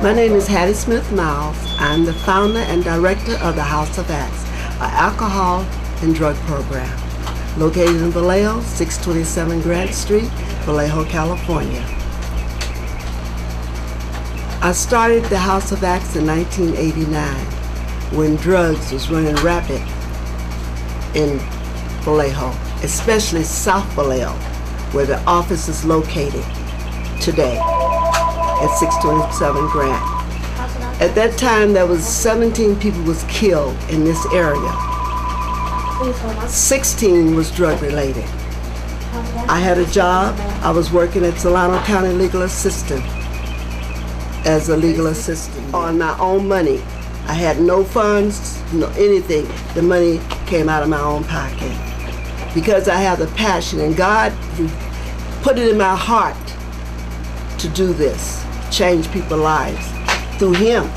My name is Hattie Smith Miles. I'm the founder and director of the House of Acts, an alcohol and drug program located in Vallejo, 627 Grant Street, Vallejo, California. I started the House of Acts in 1989 when drugs was running rapid in Vallejo, especially South Vallejo, where the office is located today at 627 Grant. At that time, there was 17 people was killed in this area. 16 was drug related. I had a job. I was working at Solano County Legal Assistant as a legal assistant on my own money. I had no funds, no anything. The money came out of my own pocket because I have the passion, and God put it in my heart to do this, change people's lives through Him,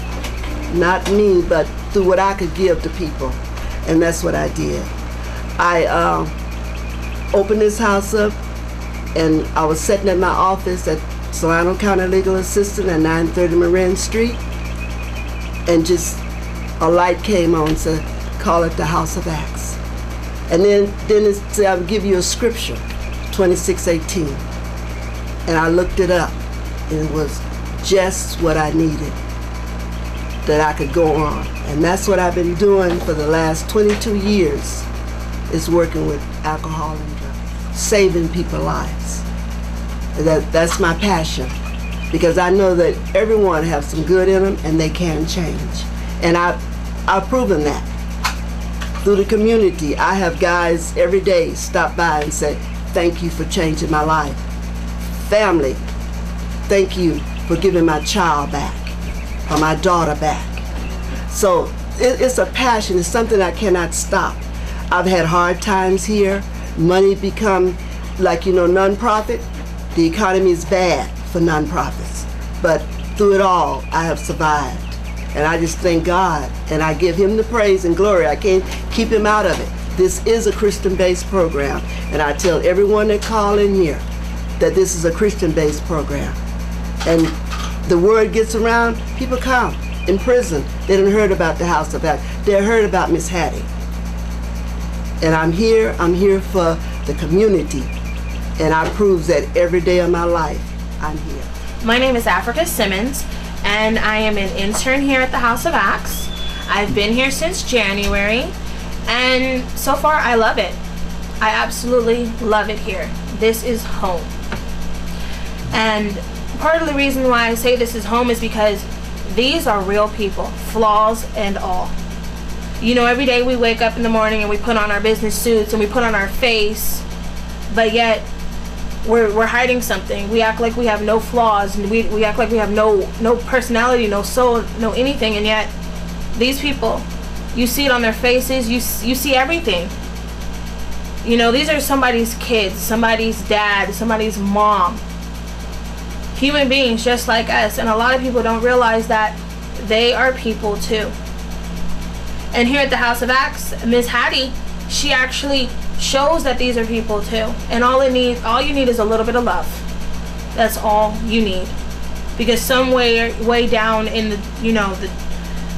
not me, but through what I could give to people, and that's what I did. I opened this house up, and I was sitting at my office at Solano County Legal Assistant at 930 Marin Street, and just a light came on, said, call it the House of Acts. And then it said, I'll give you a scripture, 26:18. And I looked it up, and it was just what I needed, that I could go on. And that's what I've been doing for the last 22 years, is working with alcohol and drugs, saving people's lives. That's my passion, because I know that everyone has some good in them and they can change. And I've proven that. Through the community, I have guys every day stop by and say, thank you for changing my life. Family, thank you for giving my child back, or my daughter back. So it's a passion, it's something I cannot stop. I've had hard times here. Money become, like, nonprofit. The economy is bad for nonprofits. But through it all, I have survived. And I just thank God, and I give Him the praise and glory. I can't keep Him out of it. This is a Christian-based program, and I tell everyone that call in here that this is a Christian-based program. And the word gets around, people come. In prison, they done heard about the House of Acts. They heard about Miss Hattie. And I'm here for the community, and I prove that every day of my life, I'm here. My name is Africa Simmons, and I am an intern here at the House of Acts. I've been here since January, and so far I love it. I absolutely love it here. This is home. And part of the reason why I say this is home is because these are real people, flaws and all. Every day we wake up in the morning and we put on our business suits and we put on our face, but yet we're hiding something. We act like we have no flaws, and we act like we have no personality, no soul, no anything, and yet these people, you see it on their faces, you see everything. These are somebody's kids, somebody's dad, somebody's mom. Human beings just like us, and a lot of people don't realize that they are people too. And here at the House of Acts, Miss Hattie, she actually shows that these are people too. And all you need is a little bit of love. That's all you need. Because way down in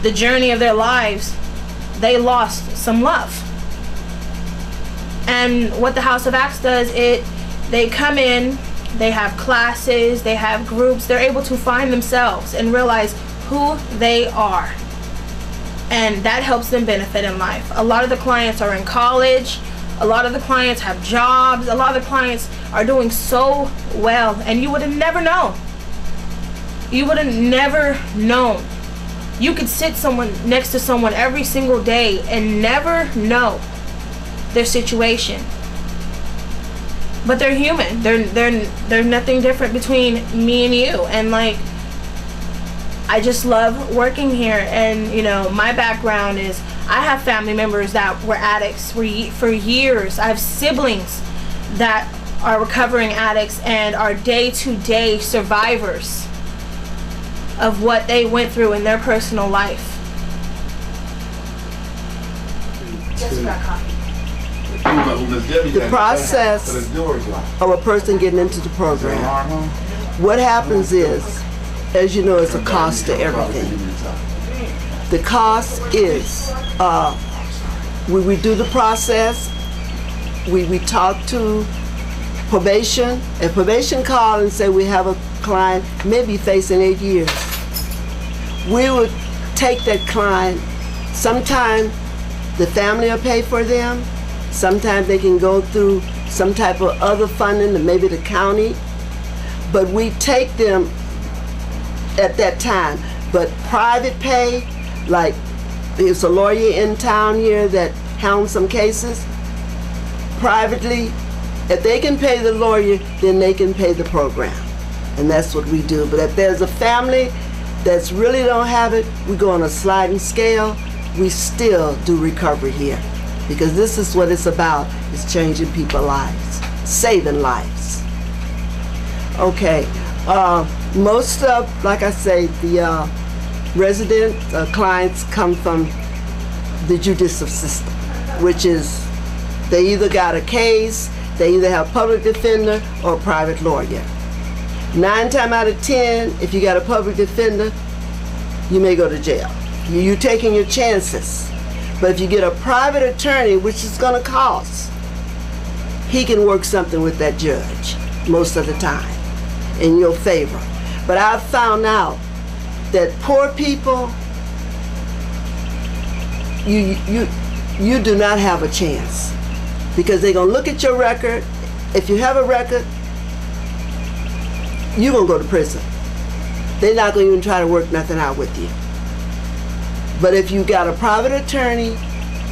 the journey of their lives, they lost some love. And what the House of Acts does, they come in, they have classes, they have groups, they're able to find themselves and realize who they are. And that helps them benefit in life. A lot of the clients are in college, a lot of the clients have jobs, a lot of the clients are doing so well, and you would have never known. You would have never known. You could sit next to someone every single day and never know their situation. But they're human. They're nothing different between me and you. And I just love working here. And my background is I have family members that were addicts for years. I have siblings that are recovering addicts and are day-to-day survivors of what they went through in their personal life. Just got coffee. The process of a person getting into the program, what happens is as you know, it's a cost to everything. The cost is, we do the process, we talk to probation, and probation call and say we have a client maybe facing 8 years. We would take that client, sometime the family will pay for them, sometimes they can go through some type of other funding, maybe the county, but we take them at that time. But private pay, like there's a lawyer in town here that handles some cases, privately, if they can pay the lawyer, then they can pay the program. And that's what we do. But if there's a family that's really don't have it, we go on a sliding scale. We still do recovery here. Because this is what it's about, is changing people's lives, saving lives. Okay, most of, like I say, the resident clients come from the judicial system, which is they either got a case, they either have public defender or a private lawyer. 9 times out of 10, if you got a public defender, you may go to jail. You're taking your chances. But if you get a private attorney, which is going to cost, he can work something with that judge most of the time in your favor. But I've found out that poor people, you do not have a chance, because they're going to look at your record. If you have a record, you're going to go to prison. They're not going to even try to work nothing out with you. But if you got a private attorney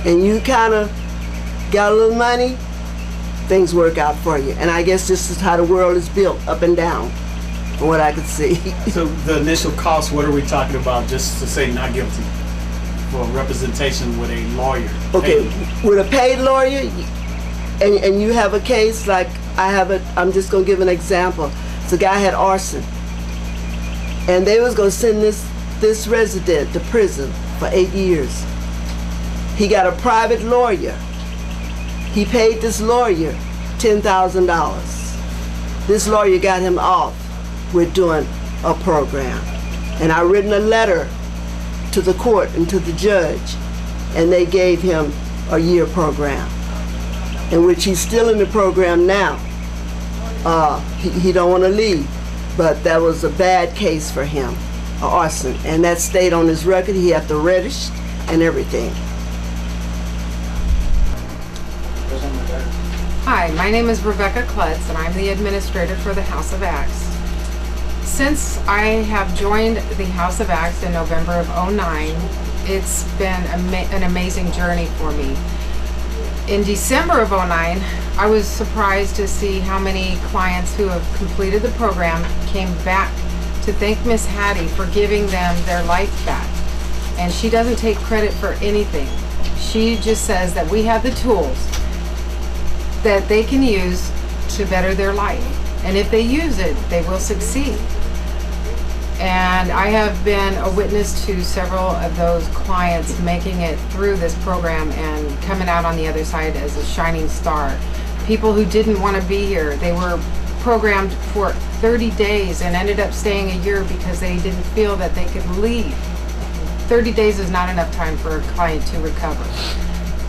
and you kind of got a little money, things work out for you. And I guess this is how the world is built, up and down, from what I could see. So the initial cost, what are we talking about, just to say not guilty, for representation with a lawyer? Okay, with a paid lawyer, and you have a case like I have it, I'm just going to give an example. So the guy had arson, and they was going to send this resident to prison for 8 years. He got a private lawyer. He paid this lawyer $10,000. This lawyer got him off with doing a program. And I written a letter to the court and to the judge, and they gave him a year program, in which he's still in the program now. He don't want to leave, but that was a bad case for him, arson, and that stayed on his record. He had to register and everything. Hi, my name is Rebecca Klutz, and I'm the administrator for the House of Acts. Since I have joined the House of Acts in November of '09, it's been an amazing journey for me. In December of '09, I was surprised to see how many clients who have completed the program came back to thank Miss Hattie for giving them their life back. And she doesn't take credit for anything. She just says that we have the tools that they can use to better their life. And if they use it, they will succeed. And I have been a witness to several of those clients making it through this program and coming out on the other side as a shining star. People who didn't want to be here, they were programmed for 30 days and ended up staying a year because they didn't feel that they could leave. 30 days is not enough time for a client to recover.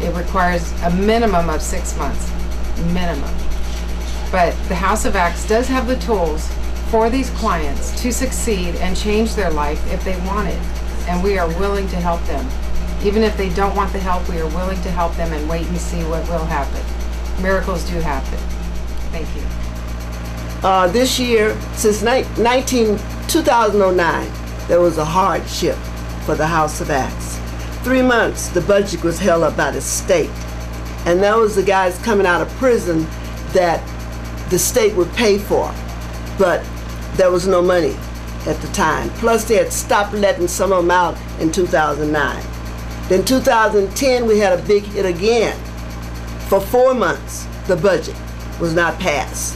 It requires a minimum of 6 months, minimum. But the House of Acts does have the tools for these clients to succeed and change their life if they want it. And we are willing to help them. Even if they don't want the help, we are willing to help them and wait and see what will happen. Miracles do happen. Thank you. This year, since 2009, there was a hardship for the House of Acts. 3 months, the budget was held up by the state. And that was the guys coming out of prison that the state would pay for. But there was no money at the time. Plus, they had stopped letting some of them out in 2009. Then 2010, we had a big hit again. For 4 months, the budget was not passed.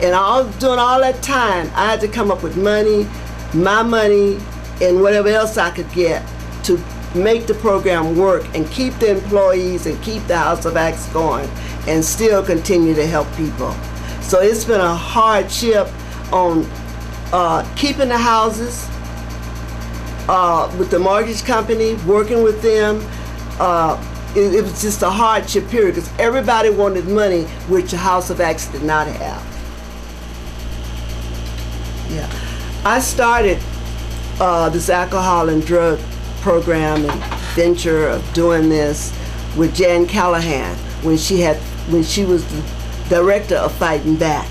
And during all that time, I had to come up with money, my money, and whatever else I could get to make the program work and keep the employees and keep the House of Acts going and still continue to help people. So it's been a hardship on keeping the houses with the mortgage company, working with them. It was just a hardship period because everybody wanted money, which the House of Acts did not have. Yeah, I started this alcohol and drug program and venture of doing this with Jan Callahan when she was the director of Fighting Back.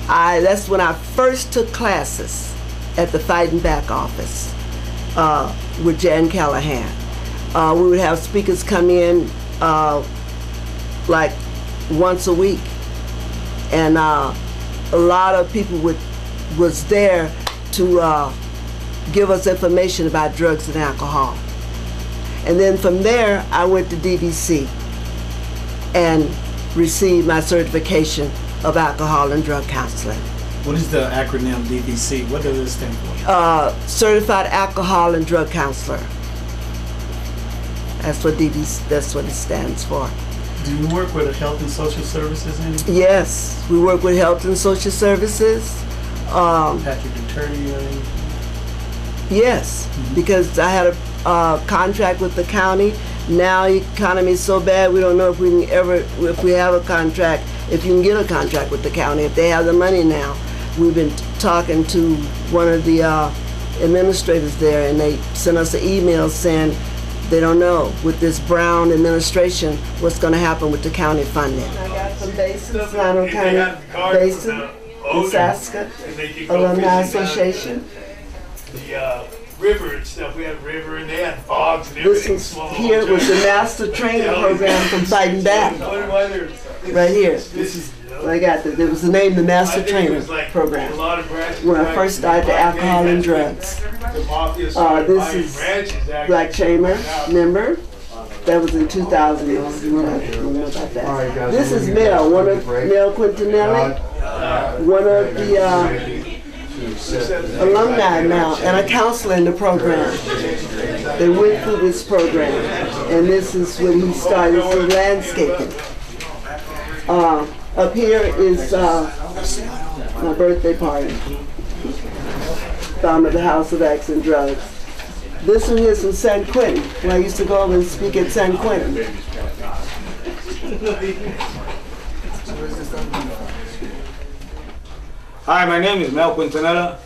That's when I first took classes at the Fighting Back office with Jan Callahan. We would have speakers come in like once a week, and a lot of people was there to give us information about drugs and alcohol. And then from there, I went to DVC and received my certification of alcohol and drug counseling. What is the acronym DVC? What does it stand for? Certified Alcohol and Drug Counselor. That's what DVC, that's what it stands for. Do you work with Health and Social Services any? Yes, we work with Health and Social Services. Patrick Attorney or anything? Yes, because I had a contract with the county. Now the economy is so bad, we don't know if we can ever, if we have a contract, if you can get a contract with the county, if they have the money now. We've been talking to one of the administrators there, and they sent us an email saying they don't know with this Brown administration what's going to happen with the county funding. I got some bases, Llano County Basin, in Saska, Alumni Association. The river and stuff, we had a river and they had fogs and This everything. was here was the master training program from Fighting Back. Right here. This is, I got that. There was the name, the master training program. When I first started the alcohol and drugs. This is Black Chamber member. That was in 2000. I don't know about that. This is Mel, one of Mel Quintanelli, one of the alumni now, and a counselor in the program. They went through this program, and this is when he started some landscaping. Up here is my birthday party. Found at the House of Acts and Drugs. This one is from San Quentin, when I used to go over and speak at San Quentin. Hi, my name is Mel Quintanilla.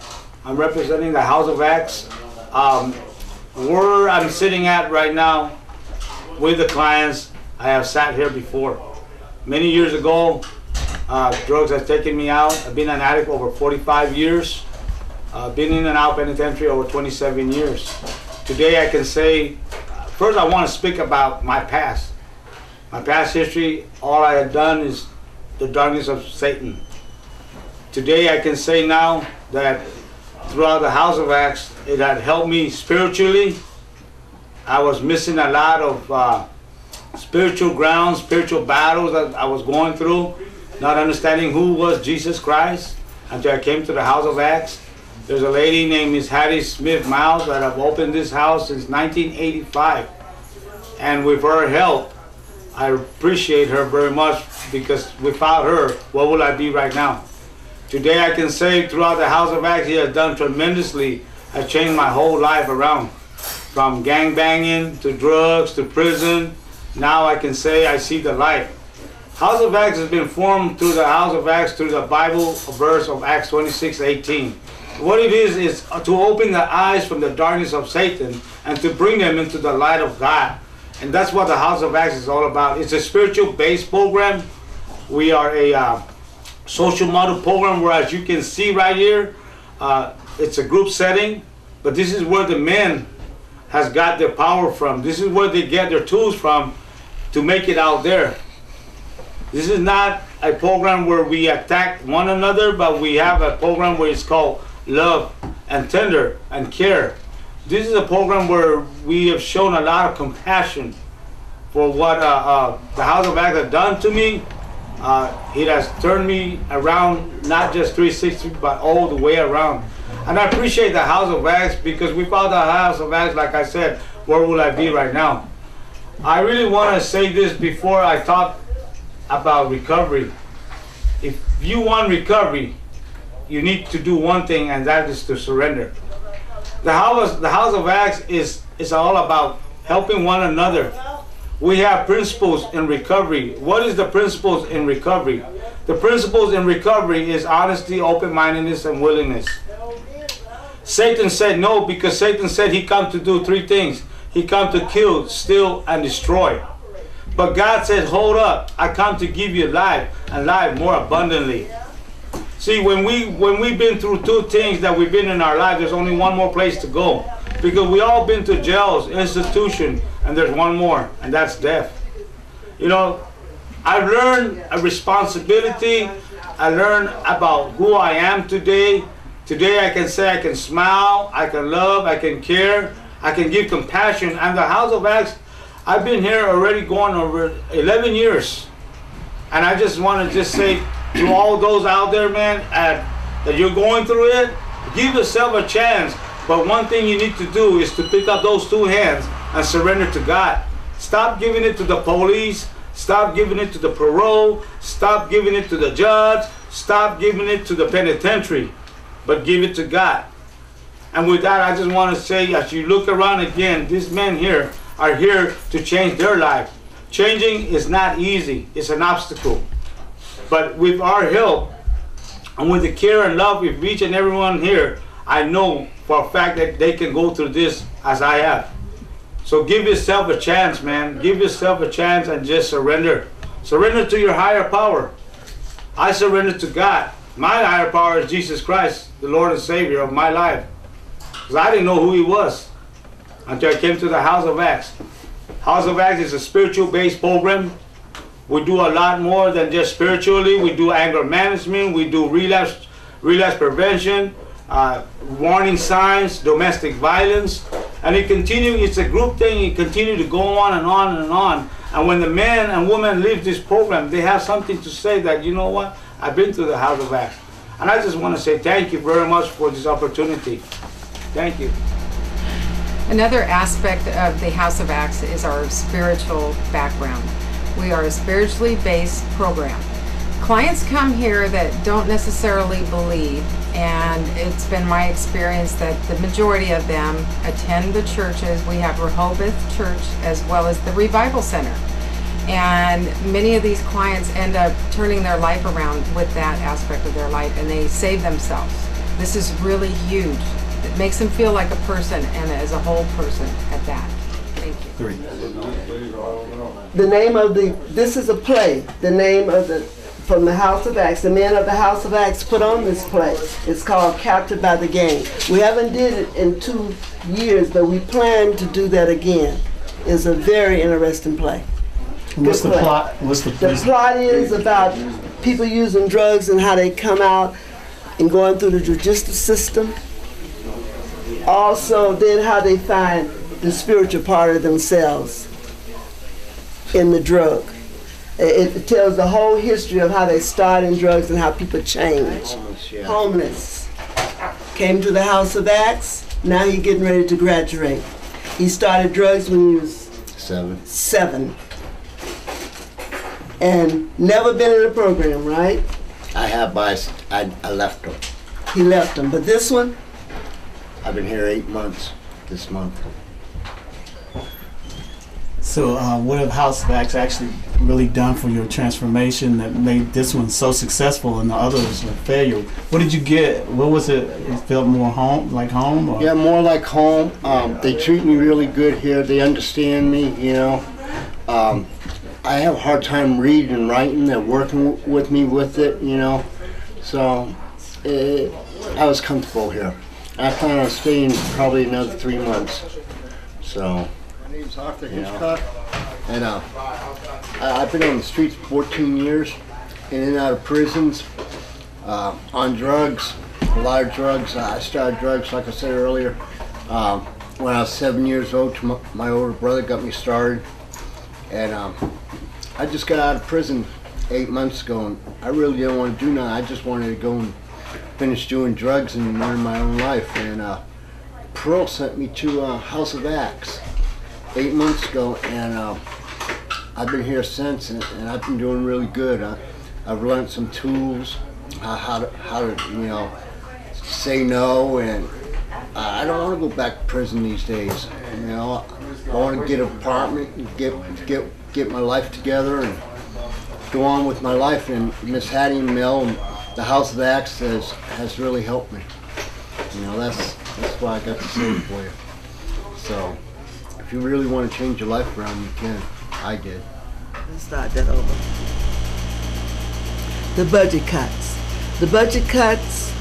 I'm representing the House of Acts. Where I'm sitting at right now with the clients, I have sat here before. Many years ago, drugs have taken me out. I've been an addict over 45 years. Been in and out penitentiary over 27 years. Today I can say, first I want to speak about my past. My past history, all I have done is the darkness of Satan. Today I can say now that throughout the House of Acts, it had helped me spiritually. I was missing a lot of spiritual grounds, spiritual battles that I was going through, not understanding who was Jesus Christ until I came to the House of Acts. There's a lady named Miss Hattie Smith Miles that have opened this house since 1985. And with her help, I appreciate her very much, because without her, what would I be right now? Today I can say throughout the House of Acts, he has done tremendously. Has changed my whole life around. From gang banging to drugs to prison. Now I can say I see the light. House of Acts has been formed through the House of Acts, through the Bible verse of Acts 26:18. What it is to open the eyes from the darkness of Satan and to bring them into the light of God. And that's what the House of Acts is all about. It's a spiritual based program. We are a social model program where, as you can see right here, it's a group setting, but this is where the men has got their power from. This is where they get their tools from to make it out there. This is not a program where we attack one another, but we have a program where it's called Love and Tender and Care. This is a program where we have shown a lot of compassion for what the House of Acts has done to me. It has turned me around, not just 360, but all the way around. And I appreciate the House of Acts, because without the House of Acts, like I said, where would I be right now? I really want to say this before I talk about recovery. If you want recovery, you need to do one thing, and that is to surrender. The House of Acts is all about helping one another. We have principles in recovery. What is the principles in recovery? The principles in recovery is honesty, open-mindedness, and willingness. Satan said no, because Satan said he come to do three things. He come to kill, steal, and destroy. But God said, hold up, I come to give you life, and life more abundantly. See, when we've been through two things that we've been in our life, there's only one more place to go. Because we all been to jails, institution, and there's one more, and that's death. You know, I've learned a responsibility. I learned about who I am today. Today I can say I can smile, I can love, I can care, I can give compassion. And the House of Acts, I've been here already going over 11 years. And I just want to just say to all those out there, man, that you're going through it, give yourself a chance. But one thing you need to do is to pick up those two hands and surrender to God. Stop giving it to the police. Stop giving it to the parole. Stop giving it to the judge. Stop giving it to the penitentiary. But give it to God. And with that, I just want to say, as you look around again, these men here are here to change their life. Changing is not easy. It's an obstacle. But with our help and with the care and love of each and everyone here, I know for a fact that they can go through this as I have. So give yourself a chance, man. Give yourself a chance and just surrender. Surrender to your higher power. I surrender to God. My higher power is Jesus Christ, the Lord and Savior of my life. Because I didn't know who He was until I came to the House of Acts. House of Acts is a spiritual-based program. We do a lot more than just spiritually. We do anger management. We do relapse prevention, warning signs, domestic violence. And it's a group thing. It continues to go on and on and on. And when the men and women leave this program, they have something to say that, you know what, I've been to the House of Acts. And I just want to say thank you very much for this opportunity. Thank you. Another aspect of the House of Acts is our spiritual background. We are a spiritually based program. Clients come here that don't necessarily believe, and it's been my experience that the majority of them attend the churches. We have Rehoboth Church as well as the Revival Center. And many of these clients end up turning their life around with that aspect of their life, and they save themselves. This is really huge. It makes them feel like a person, and as a whole person at that. Thank you. The name of this is a play. The name of from the House of Acts. The men of the House of Acts put on this play. It's called Captured by the Gang. We haven't did it in 2 years, but we plan to do that again. It's a very interesting play. What's the plot? The plot is about people using drugs and how they come out and going through the judicial system. Also, then how they find the spiritual part of themselves in the drug. It tells the whole history of how they start in drugs and how people change. Homeless. Came to the House of Acts. Now he's getting ready to graduate. He started drugs when he was 7. And never been in a program, right? I have, but I left them. He left them. But this one? I've been here 8 months this month. So what have House of Acts actually really done for your transformation that made this one so successful and the others a failure? What did you get? What was it? It felt more home, like home? Or? Yeah, more like home. They treat me really good here. They understand me, you know. I have a hard time reading and writing. They're working with me with it, you know. So I was comfortable here. I plan on staying probably another 3 months. So. My name's Arthur Hitchcock, and I've been on the streets 14 years, in and out of prisons, on drugs, a lot of drugs. I started drugs, like I said earlier, when I was 7 years old. My older brother got me started, and I just got out of prison 8 months ago, and I really didn't want to do nothing. I just wanted to go and finish doing drugs and learn my own life, and Pearl sent me to House of Acts 8 months ago, and I've been here since, and I've been doing really good. I've learned some tools. how to you know, say no, and I don't want to go back to prison these days. You know, I want to get an apartment and get my life together and go on with my life. And Miss Hattie and Mel and the House of Acts has really helped me. You know, that's why I got to say it for you. So, if you really want to change your life around, you can. I did. Let's start that over. The budget cuts. The budget cuts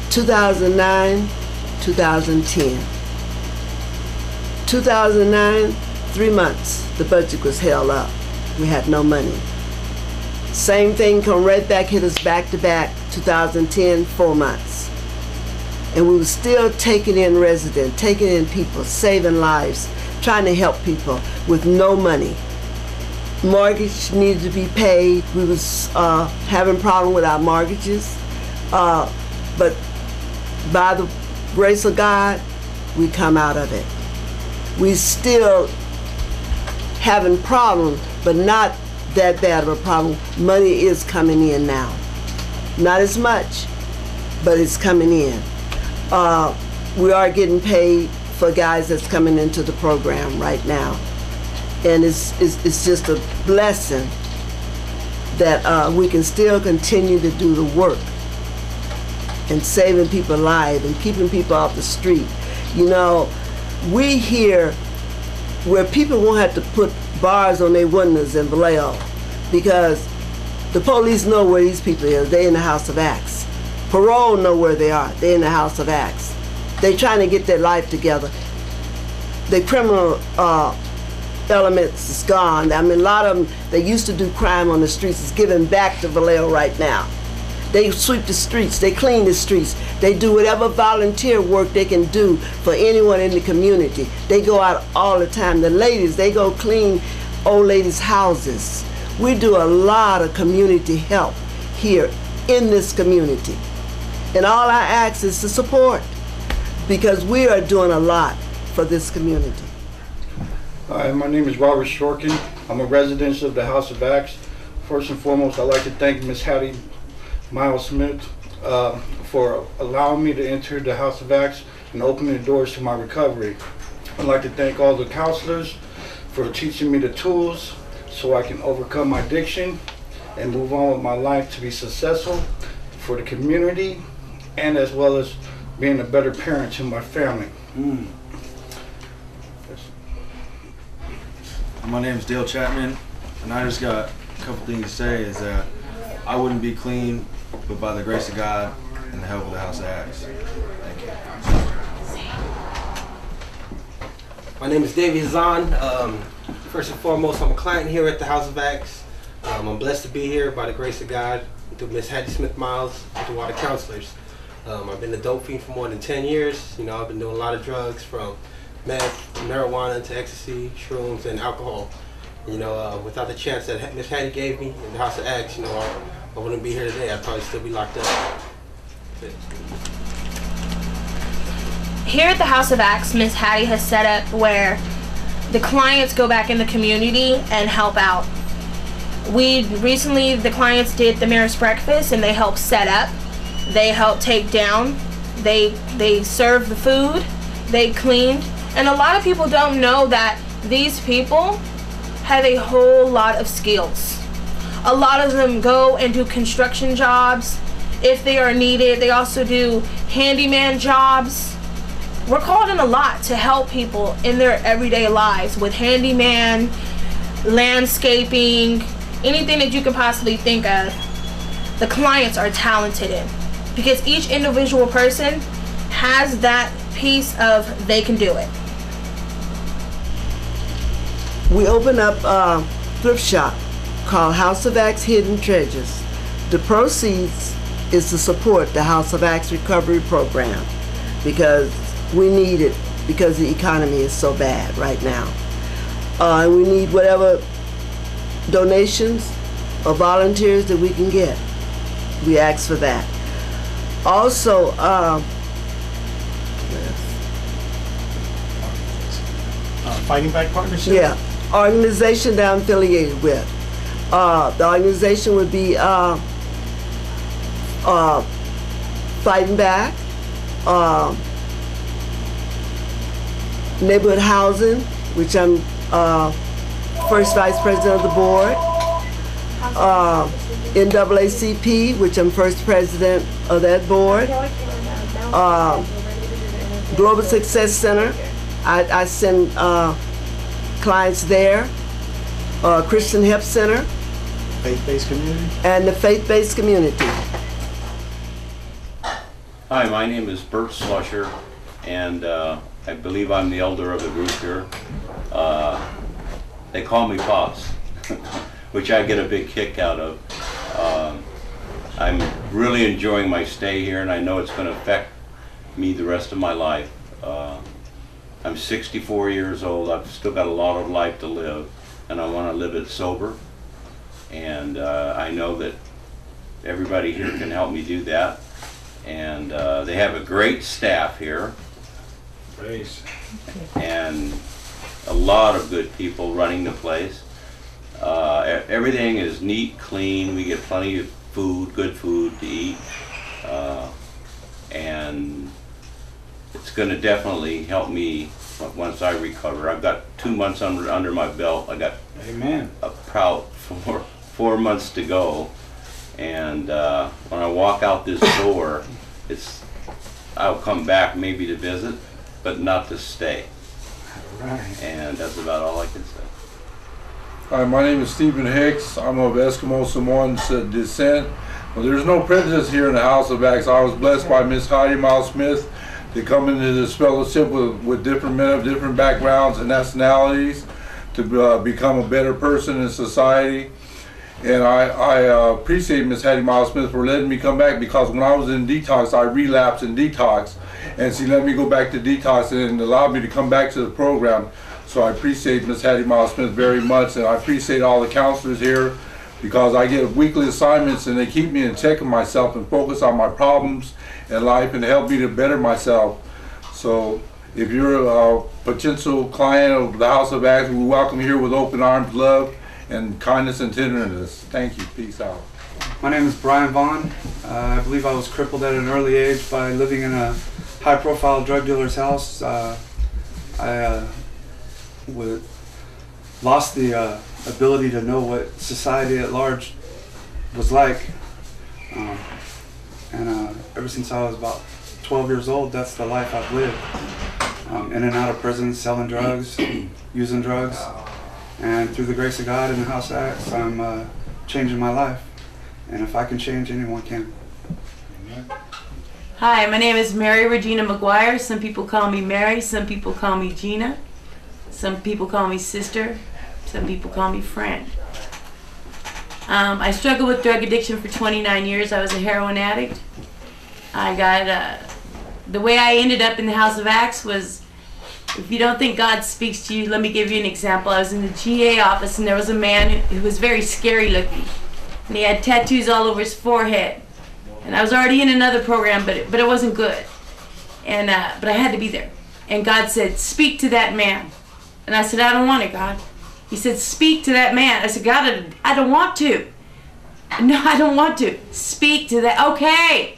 2009, 2010. 2009, 3 months, the budget was held up. We had no money. Same thing come right back, hit us back to back, 2010, 4 months. And we were still taking in residents, taking in people, saving lives, trying to help people with no money. Mortgage needed to be paid. We was having problem with our mortgages. But by the grace of God, we come out of it. We still having problems, but not that bad of a problem. Money is coming in now. Not as much, but it's coming in. We are getting paid for guys that's coming into the program right now. And it's just a blessing that we can still continue to do the work and saving people lives and keeping people off the street. You know, we here where people won't have to put bars on their windows in Vallejo because the police know where these people are. They're in the House of Acts. Parole know where they are. They're in the House of Acts. They're trying to get their life together. The criminal elements is gone. I mean, a lot of them, they used to do crime on the streets, is giving back to Vallejo right now. They sweep the streets, they clean the streets, they do whatever volunteer work they can do for anyone in the community. They go out all the time. The ladies, they go clean old ladies' houses. We do a lot of community help here in this community. And all I ask is to support, because we are doing a lot for this community. Hi, my name is Robert Shorkin. I'm a resident of the House of Acts. First and foremost, I'd like to thank Ms. Hattie Miles Smith for allowing me to enter the House of Acts and opening the doors to my recovery. I'd like to thank all the counselors for teaching me the tools so I can overcome my addiction and move on with my life to be successful for the community and as well as being a better parent to my family. My name is Dale Chapman, and I just got a couple things to say is that I wouldn't be clean, but by the grace of God and the help of the House of Acts. Thank you. My name is Davey Zahn. First and foremost, I'm a client here at the House of Acts. I'm blessed to be here by the grace of God, through Ms. Hattie Smith Miles, and through all the counselors. I've been a dope fiend for more than 10 years. You know, I've been doing a lot of drugs from meth, marijuana to ecstasy, shrooms, and alcohol. You know, without the chance that Ms. Hattie gave me in the House of Acts, you know, I wouldn't be here today. I'd probably still be locked up. Here at the House of Acts, Ms. Hattie has set up where the clients go back in the community and help out. Recently, the clients did the mayor's breakfast and they helped set up, they helped take down, they served the food, they cleaned. And a lot of people don't know that these people have a whole lot of skills. A lot of them go and do construction jobs if they are needed. They also do handyman jobs. We're called in a lot to help people in their everyday lives with handyman, landscaping, anything that you can possibly think of. The clients are talented in, because each individual person has that piece of they can do it. We opened up a thrift shop called House of Acts Hidden Treasures. The proceeds is to support the House of Acts Recovery Program because we need it because the economy is so bad right now. And we need whatever donations or volunteers that we can get. We ask for that. Also, Fighting Back Partnership? yeah, organization that I'm affiliated with. The organization would be Fighting Back, Neighborhood Housing, which I'm first vice president of the board, NAACP, which I'm first president of that board, Global Success Center, I send clients there, Christian Help Center, Faith-based community? And the faith-based community. Hi, my name is Bert Slusher, and I believe I'm the elder of the group here. They call me Pops, which I get a big kick out of. I'm really enjoying my stay here, and I know it's going to affect me the rest of my life. I'm 64 years old. I've still got a lot of life to live, and I want to live it sober. And I know that everybody here can help me do that. And they have a great staff here. Praise. And a lot of good people running the place. Everything is neat, clean. We get plenty of food, good food to eat. And it's going to definitely help me once I recover. I've got 2 months under my belt. I got a proud 4 months to go. And when I walk out this door, I'll come back maybe to visit, but not to stay. Right. And that's about all I can say. Hi, my name is Stephen Hicks. I'm of Eskimo Samoan descent. Well, there's no prejudice here in the House of Acts. I was blessed by Miss Heidi Miles Smith to come into this fellowship with different men of different backgrounds and nationalities to become a better person in society. And I appreciate Miss Hattie Miles Smith for letting me come back, because when I was in detox, I relapsed in detox, and she let me go back to detox and allowed me to come back to the program. So I appreciate Miss Hattie Miles Smith very much, and I appreciate all the counselors here, because I get weekly assignments and they keep me in check of myself and focus on my problems in life and help me to better myself. So if you're a potential client of the House of Acts, we welcome you here with open arms, love, and kindness and tenderness. Thank you. Peace out. My name is Brian Vaughn. I believe I was crippled at an early age by living in a high-profile drug dealer's house. I lost the ability to know what society at large was like. Ever since I was about 12 years old, that's the life I've lived. In and out of prison, selling drugs, using drugs. And through the grace of God and the House of Acts, I'm changing my life. And if I can change, anyone can. Hi, my name is Mary Regina McGuire. Some people call me Mary, some people call me Gina. Some people call me sister, some people call me friend. I struggled with drug addiction for 29 years. I was a heroin addict. I got, the way I ended up in the House of Acts was, if you don't think God speaks to you, let me give you an example. I was in the GA office and there was a man who was very scary looking. And he had tattoos all over his forehead. And I was already in another program, but it wasn't good. And but I had to be there. And God said, speak to that man. And I said, I don't want it, God. He said, speak to that man. I said, God, I don't want to. No, I don't want to. Speak to that. Okay.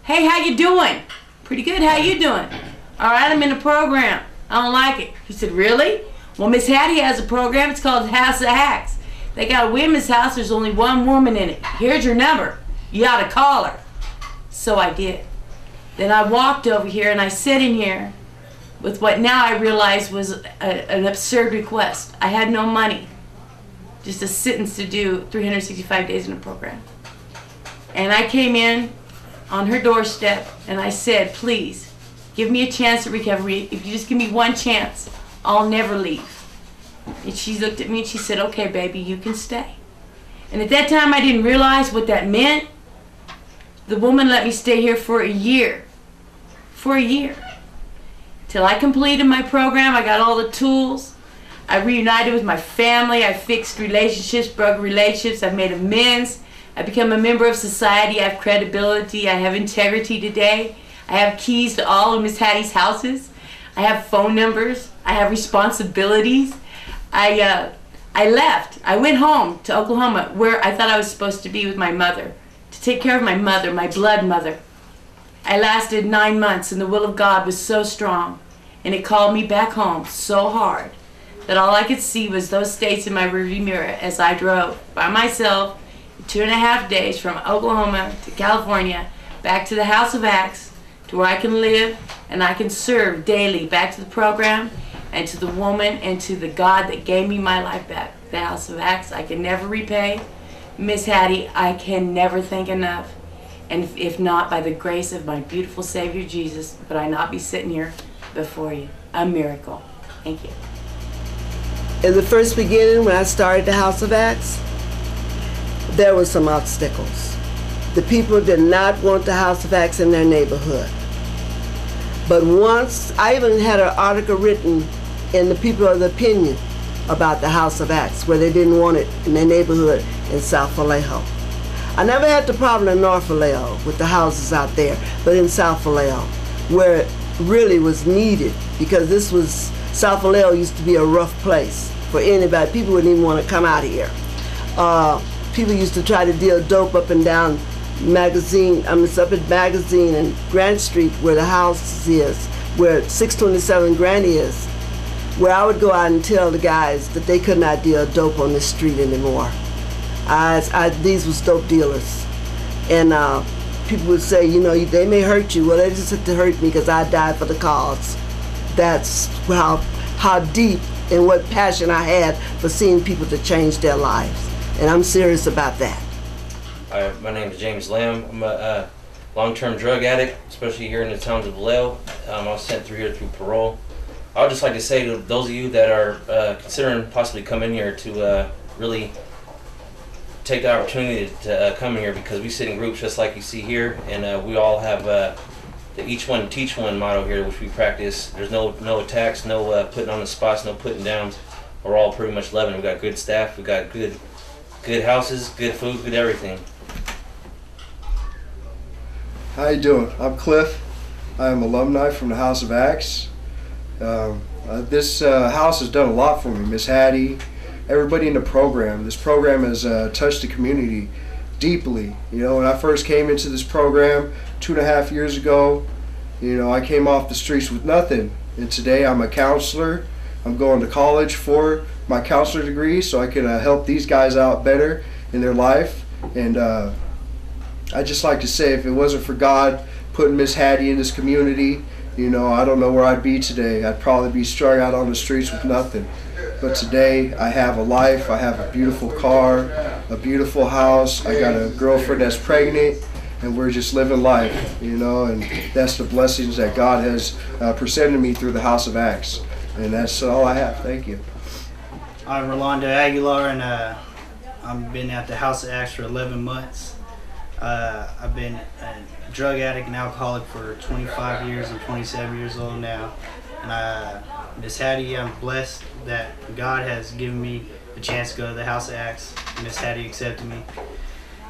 Hey, how you doing? Pretty good. How you doing? All right, I'm in a program. I don't like it. He said, really? Well, Miss Hattie has a program. It's called House of Acts. They got a women's house. There's only one woman in it. Here's your number. You ought to call her. So I did. Then I walked over here and I sat in here with what now I realize was an absurd request. I had no money. Just a sentence to do 365 days in a program. And I came in on her doorstep and I said, please, give me a chance at recovery. If you just give me one chance, I'll never leave. And she looked at me and she said, okay, baby, you can stay. And at that time, I didn't realize what that meant. The woman let me stay here for a year. For a year. Till I completed my program, I got all the tools. I reunited with my family. I fixed relationships, broke relationships. I've made amends. I become a member of society. I have credibility. I have integrity today. I have keys to all of Miss Hattie's houses. I have phone numbers. I have responsibilities. I left. I went home to Oklahoma, where I thought I was supposed to be with my mother, to take care of my mother, my blood mother. I lasted 9 months, and the will of God was so strong, and it called me back home so hard that all I could see was those states in my rearview mirror as I drove by myself 2.5 days from Oklahoma to California, back to the House of Acts, to where I can live and I can serve daily back to the program and to the woman and to the God that gave me my life back. The House of Acts, I can never repay. Miss Hattie, I can never thank enough. And if not, by the grace of my beautiful Savior Jesus, would I not be sitting here before you. A miracle. Thank you. In the first beginning, when I started the House of Acts, there were some obstacles. The people did not want the House of Acts in their neighborhood. But once, I even had an article written in the People of the Opinion about the House of Acts, where they didn't want it in their neighborhood in South Vallejo. I never had the problem in North Vallejo with the houses out there, but in South Vallejo, where it really was needed, because this was, South Vallejo used to be a rough place for anybody. People wouldn't even want to come out here. People used to try to deal dope up and down it's up at Magazine and Grant Street, where the house is, where 627 Grant is, where I would go out and tell the guys that they could not deal dope on this street anymore. These was dope dealers. And people would say, you know, they may hurt you. Well, they just had to hurt me because I died for the cause. That's how deep and what passion I had for seeing people to change their lives. And I'm serious about that. My name is James Lamb. I'm a long-term drug addict, especially here in the towns of Vallejo. I was sent through here through parole. I would just like to say to those of you that are considering possibly coming here to really take the opportunity to come here, because we sit in groups just like you see here, and we all have the each one teach one motto here, which we practice. There's no attacks, no putting on the spots, no putting downs. We're all pretty much loving it. We got good staff, we got good houses, good food, good everything. How you doing? I'm Cliff. I'm alumni from the House of Acts. This house has done a lot for me. Miss Hattie, everybody in the program. This program has touched the community deeply. You know, when I first came into this program 2.5 years ago, you know, I came off the streets with nothing. And today I'm a counselor. I'm going to college for my counselor degree so I can help these guys out better in their life. And I just like to say, if it wasn't for God putting Miss Hattie in this community, you know, I don't know where I'd be today. I'd probably be strung out on the streets with nothing. But today I have a life, I have a beautiful car, a beautiful house, I got a girlfriend that's pregnant, and we're just living life, you know, and that's the blessings that God has presented me through the House of Acts. And that's all I have. Thank you. I'm Rolando Aguilar, and I've been at the House of Acts for 11 months. I've been a drug addict and alcoholic for 25 years. I'm 27 years old now. And Miss Hattie, I'm blessed that God has given me the chance to go to the House of Acts. Miss Hattie accepted me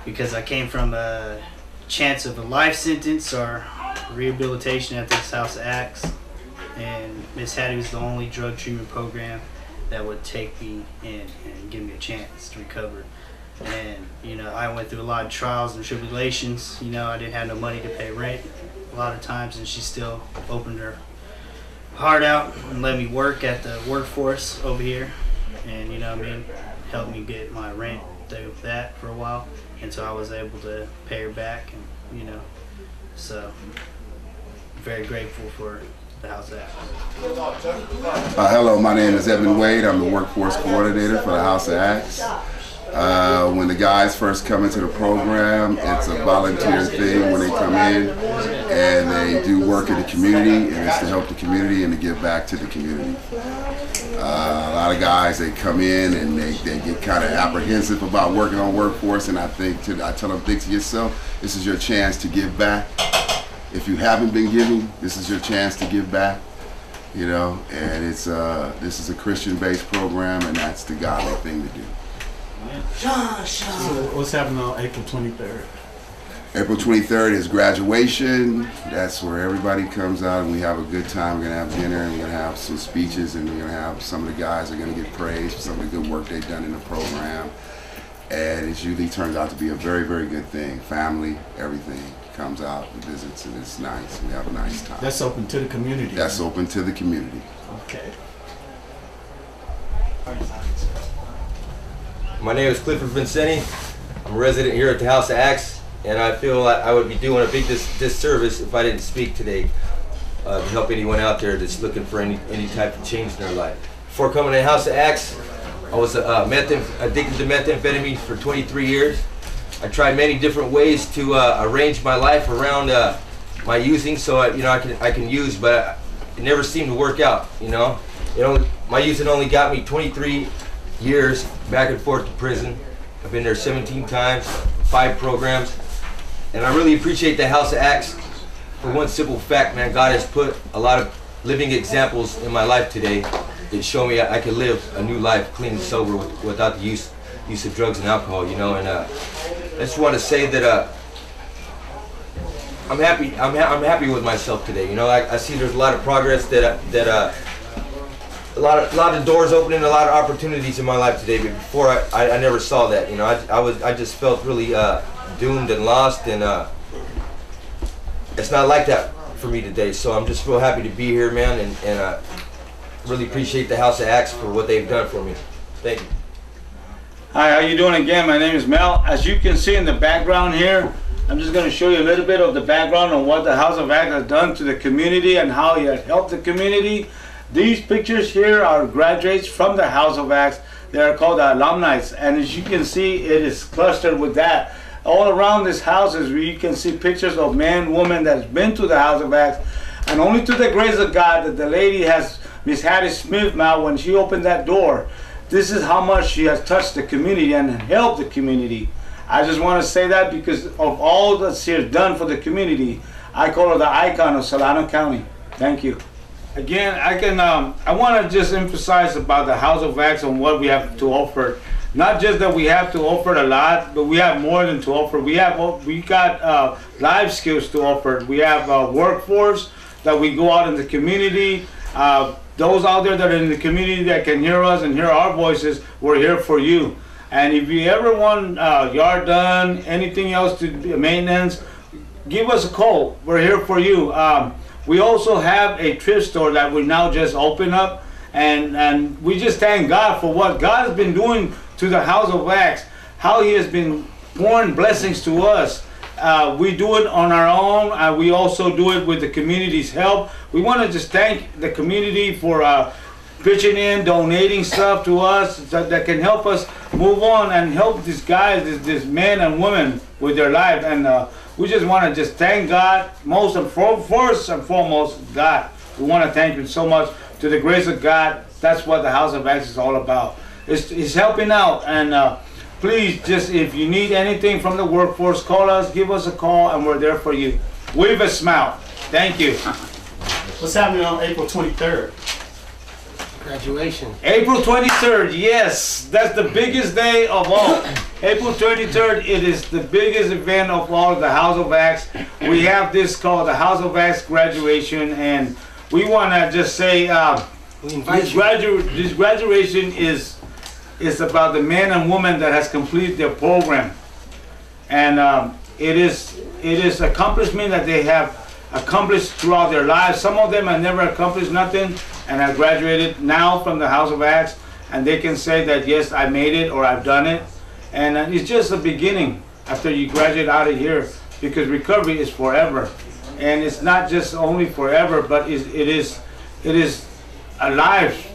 because I came from a chance of a life sentence or rehabilitation at this House of Acts. And Miss Hattie was the only drug treatment program that would take me in and give me a chance to recover. And, you know, I went through a lot of trials and tribulations. You know, I didn't have no money to pay rent a lot of times, and she still opened her heart out and let me work at the workforce over here. And, you know what I mean, helped me get my rent through that for a while until I was able to pay her back. And, you know, so very grateful for the House of Acts. Hello, my name is Evan Wade. I'm the workforce coordinator for the House of Acts. When the guys first come into the program, it's a volunteer thing when they come in, and they do work in the community, and it's to help the community and to give back to the community. A lot of guys, they come in and they get kind of apprehensive about working on workforce, and I tell them, think to yourself, this is your chance to give back. If you haven't been giving, this is your chance to give back. You know, and this is a Christian-based program, and that's the godly thing to do. So what's happening on April 23rd? April 23rd is graduation. That's where everybody comes out and we have a good time. We're going to have dinner and we're going to have some speeches, and we're going to have some of the guys are going to get praised for some of the good work they've done in the program. and it usually turns out to be a very, very good thing. Family, everything comes out and visits, and it's nice. We have a nice time. That's open to the community. That's open to the community. Okay. My name is Clifford Vincenti. I'm a resident here at the House of Acts, and I feel like I would be doing a big disservice if I didn't speak today to help anyone out there that's looking for any type of change in their life. Before coming to the House of Acts, I was addicted to methamphetamine for 23 years. I tried many different ways to arrange my life around my using, so I can use, but it never seemed to work out. My using only got me 23 years back and forth to prison. I've been there 17 times, 5 programs, and I really appreciate the House of Acts for one simple fact, man. God has put a lot of living examples in my life today that show me I can live a new life, clean and sober, without the use of drugs and alcohol. And I just want to say that I'm happy. I'm happy with myself today. I see there's a lot of progress, a lot of doors opening, a lot of opportunities in my life today. But before I never saw that. I just felt really doomed and lost, and it's not like that for me today. So I'm just real happy to be here, man, and really appreciate the House of Acts for what they've done for me. Thank you. Hi, how you doing again? My name is Mel. As you can see in the background here, I'm just going to show you a little bit of the background on what the House of Acts has done to the community and how it has helped the community. These pictures here are graduates from the House of Acts. They are called the alumni, and as you can see, it is clustered with that. All around this house is where you can see pictures of men, women that's been to the House of Acts, and only to the grace of God that the lady has, Miss Hattie Smith, now when she opened that door, this is how much she has touched the community and helped the community. I just want to say that because of all that she has done for the community. I call her the icon of Solano County. Thank you. Again, I want to just emphasize about the House of Acts and what we have to offer. Not just that we have to offer a lot, but we have more than to offer. We got life skills to offer. We have a workforce that we go out in the community. Those out there that are in the community that can hear us and hear our voices, we're here for you. And if you ever want yard done, anything else to maintenance, give us a call. We're here for you. We also have a thrift store that we now just open up, and we just thank God for what God has been doing to the House of Acts, how He has been pouring blessings to us. We do it on our own, and we also do it with the community's help. We want to just thank the community for pitching in, donating stuff to us that can help us move on and help these guys, these men and women with their life. And we just want to just thank God, first and foremost, God. We want to thank Him so much. To the grace of God, that's what the House of Acts is all about. It's helping out, and please, just if you need anything from the workforce, call us, give us a call, and we're there for you. Wave a smile. Thank you. What's happening on April 23rd? Graduation. April 23rd, yes, that's the biggest day of all. April 23rd, it is the biggest event of all, the House of Acts. We have this called the House of Acts graduation, and we want to just say this graduation is about the men and women that has completed their program, and it is accomplishment that they have accomplished throughout their lives. Some of them have never accomplished nothing and have graduated now from the House of Acts, and they can say that yes, I made it or I've done it, and it's just the beginning after you graduate out of here, because recovery is forever, and it's not just only forever, but it is a life.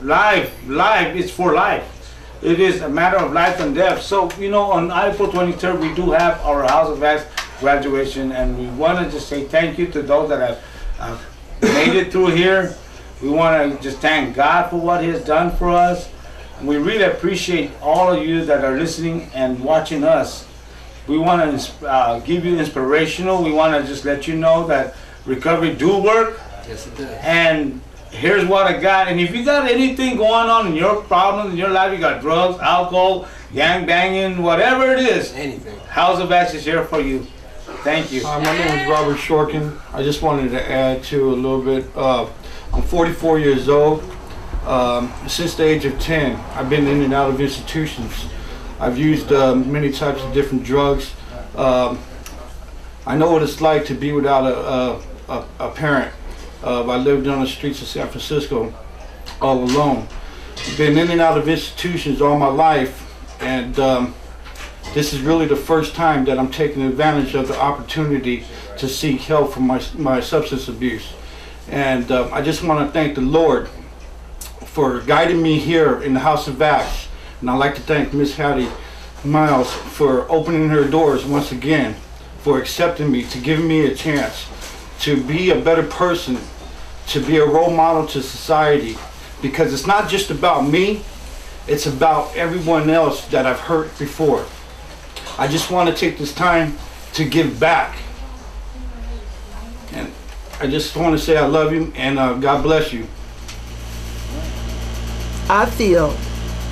It's for life. It is a matter of life and death. So on April 23rd we do have our House of Acts graduation, and we want to just say thank you to those that have made it through here. We want to just thank God for what He has done for us, and we really appreciate all of you that are listening and watching us. We want to give you inspirational. We want to just let you know that recovery do work. Yes, it does. And here's what I got. And if you got anything going on in your problems in your life, you got drugs, alcohol, gang banging, whatever it is, anything, House of Acts is here for you. Thank you. My name is Robert Shorkin. I just wanted to add to a little bit. I'm 44 years old. Since the age of 10, I've been in and out of institutions. I've used many types of different drugs. I know what it's like to be without a parent. I lived on the streets of San Francisco all alone. Been in and out of institutions all my life, and this is really the first time that I'm taking advantage of the opportunity to seek help from my substance abuse. And I just want to thank the Lord for guiding me here in the House of Acts. And I'd like to thank Miss Hattie Miles for opening her doors once again, for accepting me, to giving me a chance to be a better person, to be a role model to society. Because it's not just about me, it's about everyone else that I've hurt before. I just want to take this time to give back. And I just want to say I love you, and God bless you. I feel,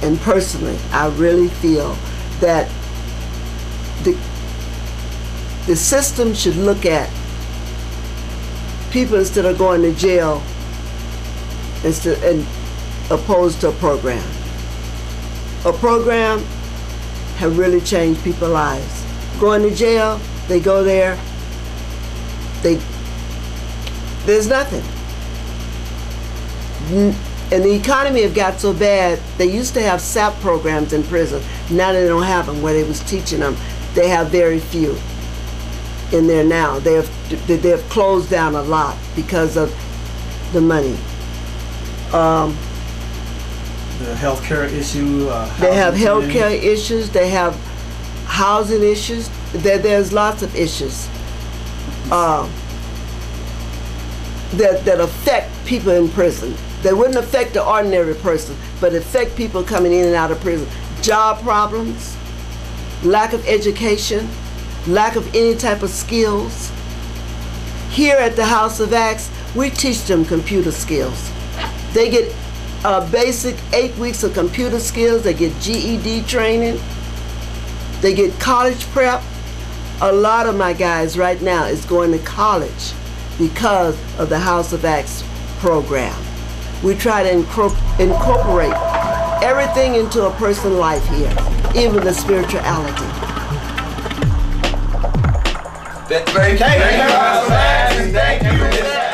and personally, I really feel that the system should look at people instead of going to jail and opposed to a program. A program have really changed people's lives. Going to jail, they go there, there's nothing. And the economy have got so bad, they used to have SAP programs in prison. Now they don't have them where they was teaching them. They have very few in there now. They have closed down a lot because of the money. The healthcare issue. They have healthcare issues. They have housing issues. There's lots of issues that affect people in prison. They wouldn't affect the ordinary person, but affect people coming in and out of prison. Job problems, lack of education, lack of any type of skills. Here at the House of Acts, we teach them computer skills. They get basic 8 weeks of computer skills. They get GED training. They get college prep. A lot of my guys right now is going to college because of the House of Acts program. We try to incorporate everything into a person's life here, even the spirituality. Thank you, House of Acts, and thank you, Miss Hattie.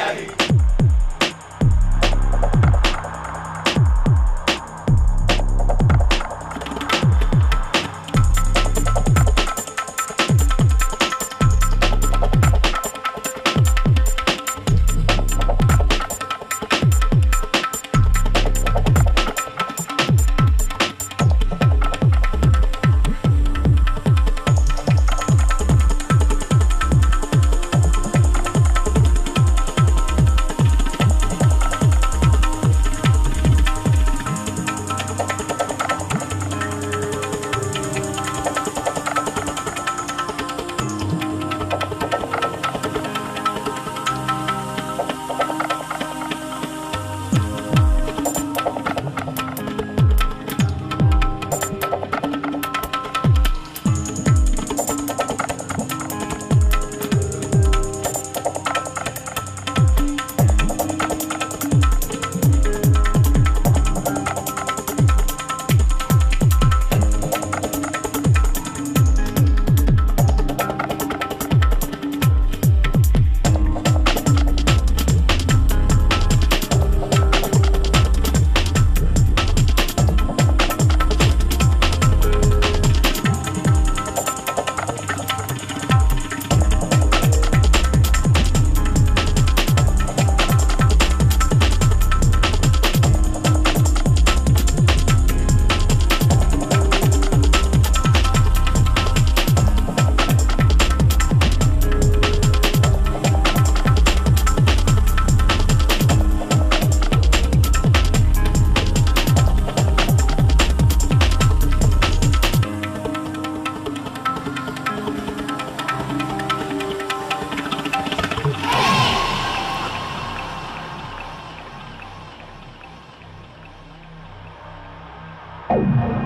Bye.